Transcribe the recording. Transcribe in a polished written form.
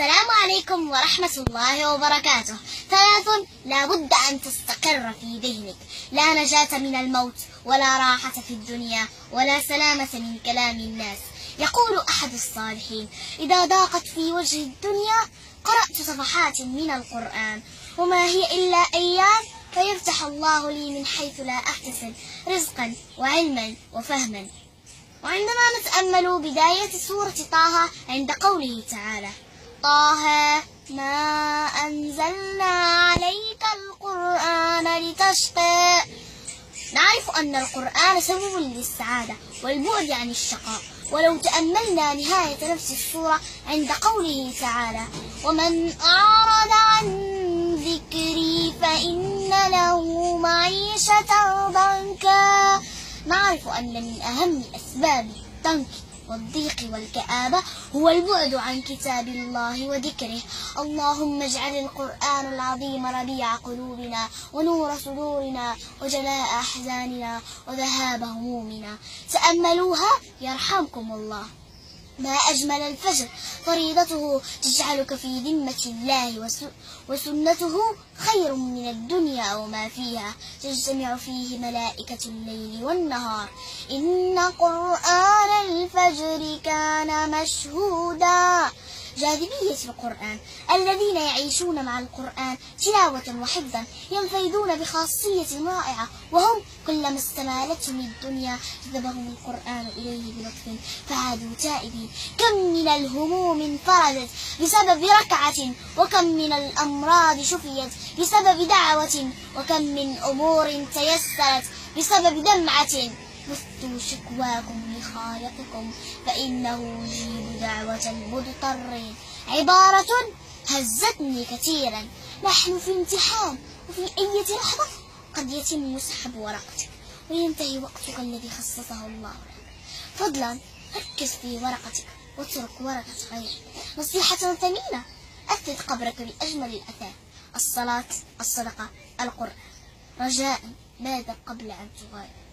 السلام عليكم ورحمة الله وبركاته. ثلاث لا بد أن تستقر في ذهنك: لا نجاة من الموت، ولا راحة في الدنيا، ولا سلامة من كلام الناس. يقول أحد الصالحين: إذا ضاقت في وجه الدنيا قرأت صفحات من القرآن، وما هي إلا أيام فيفتح الله لي من حيث لا أحتسب رزقا وعلما وفهما. وعندما نتأمل بداية سورة طه عند قوله تعالى: طه ما أنزلنا عليك القرآن لتشقى، نعرف أن القرآن سبب للسعادة والبعد عن الشقاء. ولو تأملنا نهاية نفس السورة عند قوله تعالى: ومن أعرض عن ذكري فإن له معيشة ضنكا، نعرف أن من أهم أسباب الضنك والضيق والكآبة هو البعد عن كتاب الله وذكره. اللهم اجعل القرآن العظيم ربيع قلوبنا ونور صدورنا وجلاء أحزاننا وذهاب همومنا. تأملوها يرحمكم الله. ما أجمل الفجر، فريضته تجعلك في ذمة الله، وسنته خير من الدنيا وما فيها، تجتمع فيه ملائكة الليل والنهار. إن قرآن الفجر كان مشهودا. جاذبية القرآن: الذين يعيشون مع القرآن تلاوة وحفظا ينفردون بخاصية رائعة، وهم كلما استمالتهم الدنيا جذبهم القرآن إليه بلطف فعادوا تائبين. كم من الهموم انفردت بسبب ركعة، وكم من الأمراض شفيت بسبب دعوة، وكم من أمور تيسرت بسبب دمعة. بثوا شكواكم لخالقكم فإنه يجيب دعوة المضطرين. عبارة هزتني كثيرا. نحن في امتحان، وفي أي لحظة قد يتم سحب ورقتك وينتهي وقتك الذي خصصه الله لك. فضلا ركز في ورقتك واترك ورقة غيرك. نصيحة ثمينة: أثبت قبرك بأجمل الأثاث: الصلاة، الصدقة، القرآن. رجاء بادر قبل أن تغادر.